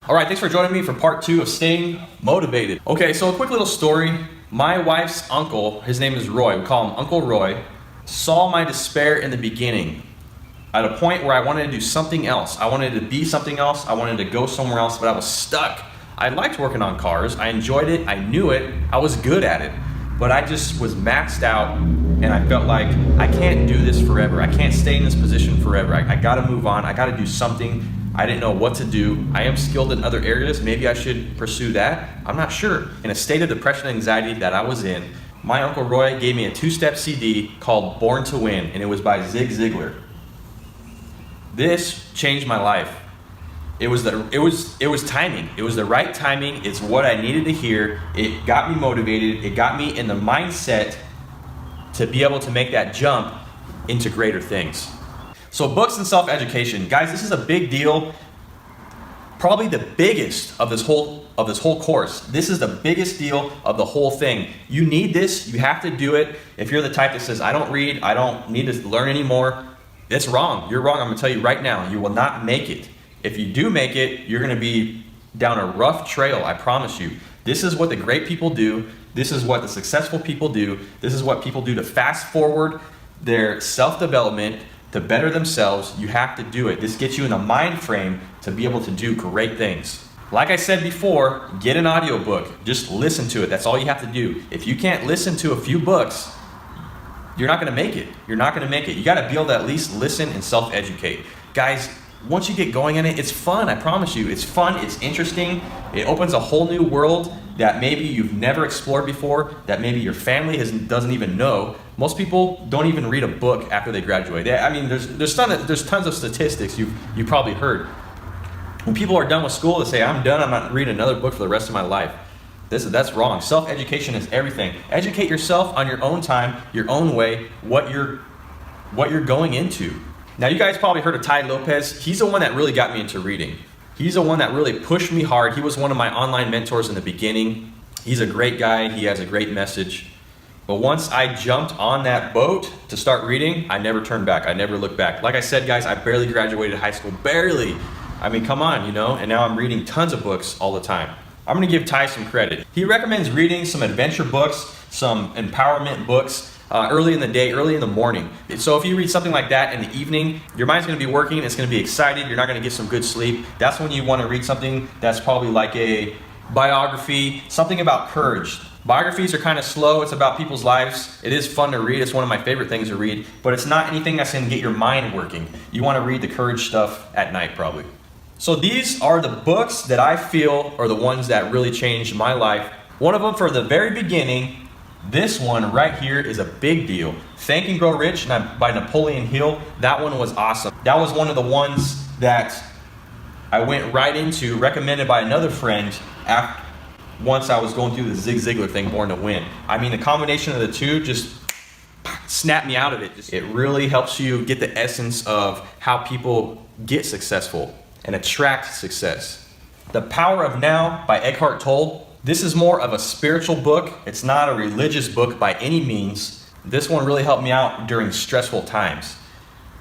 All right, thanks for joining me for part 2 of staying motivated. Okay, so a quick little story. My wife's uncle, his name is Roy, we call him Uncle Roy, saw my despair in the beginning at a point where I wanted to do something else. I wanted to be something else. I wanted to go somewhere else, but I was stuck. I liked working on cars. I enjoyed it. I knew it. I was good at it. But I just was maxed out, and I felt like I can't do this forever. I can't stay in this position forever. I gotta move on. I gotta do something. I didn't know what to do. I am skilled in other areas. Maybe I should pursue that. I'm not sure. In a state of depression and anxiety that I was in, my Uncle Roy gave me a 2-step CD called Born to Win, and it was by Zig Ziglar. This changed my life. It was timing. It was the right timing. It's what I needed to hear. It got me motivated. It got me in the mindset to be able to make that jump into greater things. So books and self-education, guys, this is a big deal. Probably the biggest of this whole course. This is the biggest deal of the whole thing. You need this. You have to do it. If you're the type that says, I don't read, I don't need to learn anymore, it's wrong. You're wrong. I'm going to tell you right now, you will not make it. If you do make it, you're going to be down a rough trail, I promise you. This is what the great people do. This is what the successful people do. This is what people do to fast forward their self-development, to better themselves. You have to do it. This gets you in a mind frame to be able to do great things. Like I said before, get an audiobook. Just listen to it. That's all you have to do. If you can't listen to a few books, you're not going to make it. You're not going to make it. You got to be able to at least listen and self-educate. Guys, once you get going in it, it's fun. I promise you. It's fun. It's interesting. It opens a whole new world that maybe you've never explored before, that maybe your family doesn't even know. Most people don't even read a book after they graduate. There's tons of statistics you've probably heard. When people are done with school, they say, I'm done. I'm not reading another book for the rest of my life. That's wrong. Self-education is everything. Educate yourself on your own time, your own way, what you're going into. Now, you guys probably heard of Tai Lopez. He's the one that really got me into reading. He's the one that really pushed me hard. He was one of my online mentors in the beginning. He's a great guy. He has a great message. But once I jumped on that boat to start reading, I never turned back. I never looked back. Like I said, guys, I barely graduated high school. Barely. I mean, come on, and now I'm reading tons of books all the time. I'm going to give Ty some credit. He recommends reading some adventure books, some empowerment books, early in the day, early in the morning. So if you read something like that in the evening, your mind's going to be working, it's going to be excited, you're not going to get some good sleep. That's when you want to read something that's probably like a biography, something about courage. Biographies are kind of slow. It's about people's lives. It is fun to read. It's one of my favorite things to read, but it's not anything that's going to get your mind working. You want to read the courage stuff at night probably. So these are the books that I feel are the ones that really changed my life. One of them for the very beginning. This one right here is a big deal. Think and Grow Rich by Napoleon Hill. That one was awesome. That was one of the ones that I went right into, recommended by another friend once I was going through the Zig Ziglar thing, Born to Win. I mean, the combination of the two just snapped me out of it. It really helps you get the essence of how people get successful and attract success. The Power of Now by Eckhart Tolle. This is more of a spiritual book. It's not a religious book by any means. This one really helped me out during stressful times.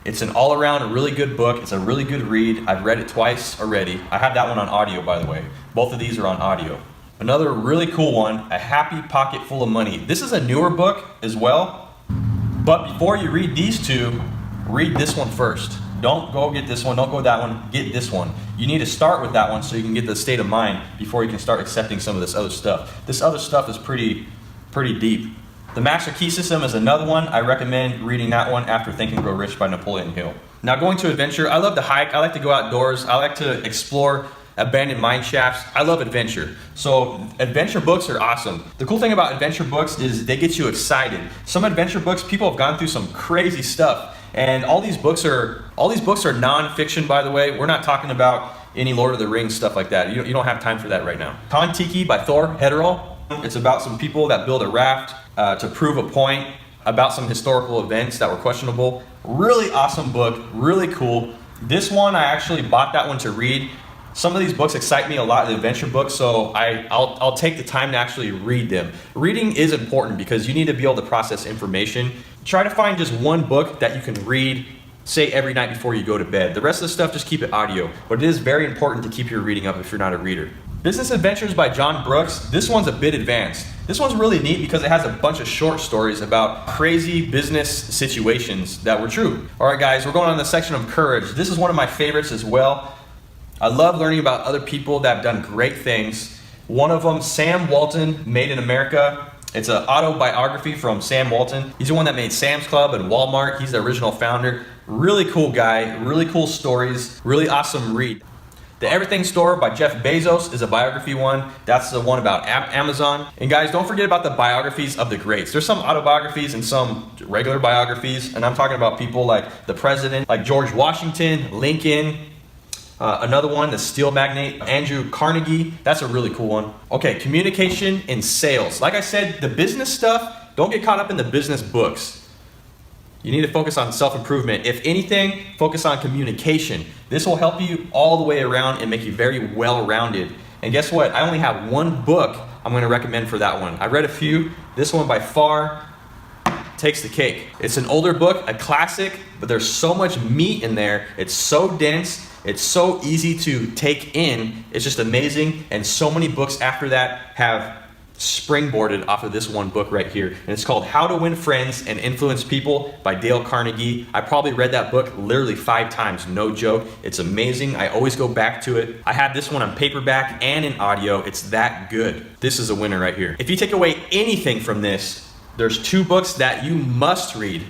It's an all-around really good book. It's a really good read. I've read it twice already. I have that one on audio, by the way. Both of these are on audio. Another really cool one, A Happy Pocket Full of Money. This is a newer book as well. But before you read these two, read this one first. Don't go get this one, don't go that one, get this one. You need to start with that one so you can get the state of mind before you can start accepting some of this other stuff. This other stuff is pretty deep. The Master Key System is another one. I recommend reading that one after Think and Grow Rich by Napoleon Hill. Now going to adventure, I love to hike, I like to go outdoors, I like to explore abandoned mine shafts. I love adventure. So adventure books are awesome. The cool thing about adventure books is they get you excited. Some adventure books, people have gone through some crazy stuff. And all these books are non-fiction, by the way. We're not talking about any Lord of the Rings stuff like that. You don't have time for that right now. Tiki by Thor, Heyerdahl. It's about some people that build a raft to prove a point about some historical events that were questionable. Really awesome book, really cool. This one, I actually bought that one to read. Some of these books excite me a lot, the adventure books, so I'll take the time to actually read them. Reading is important because you need to be able to process information. Try to find just one book that you can read say every night before you go to bed. The rest of the stuff, just keep it audio. But it is very important to keep your reading up if you're not a reader. Business Adventures by John Brooks. This one's a bit advanced. This one's really neat because it has a bunch of short stories about crazy business situations that were true. All right, guys, we're going on the section of courage. This is one of my favorites as well. I love learning about other people that have done great things. One of them, Sam Walton, Made in America. It's an autobiography from Sam Walton. He's the one that made Sam's Club and Walmart. He's the original founder. Really cool guy, really cool stories, really awesome read. The Everything Store by Jeff Bezos is a biography one. That's the one about Amazon. And guys, don't forget about the biographies of the greats. There's some autobiographies and some regular biographies, and I'm talking about people like the president, like George Washington, Lincoln. Another one, the steel magnate, Andrew Carnegie. That's a really cool one. Okay, communication and sales. Like I said, the business stuff, don't get caught up in the business books. You need to focus on self-improvement. If anything, focus on communication. This will help you all the way around and make you very well-rounded. And guess what? I only have one book I'm going to recommend for that one. I read a few. This one by far takes the cake. It's an older book, a classic, but there's so much meat in there. It's so dense. It's so easy to take in. It's just amazing. And so many books after that have springboarded off of this one book right here. And it's called How to Win Friends and Influence People by Dale Carnegie. I probably read that book literally 5 times, no joke. It's amazing. I always go back to it. I have this one on paperback and in audio. It's that good. This is a winner right here. If you take away anything from this, there's 2 books that you must read.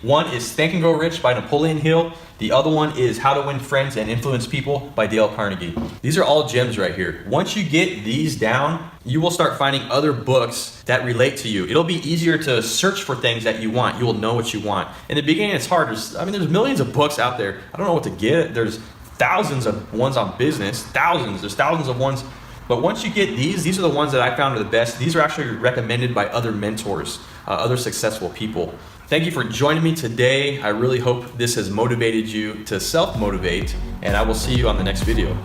One is Think and Grow Rich by Napoleon Hill. The other one is How to Win Friends and Influence People by Dale Carnegie. These are all gems right here. Once you get these down, you will start finding other books that relate to you. It'll be easier to search for things that you want. You will know what you want. In the beginning, it's hard. There's millions of books out there. I don't know what to get. There's thousands of ones on business. There's thousands of ones. But once you get these are the ones that I found are the best. These are actually recommended by other mentors, other successful people. Thank you for joining me today. I really hope this has motivated you to self-motivate, and I will see you on the next video.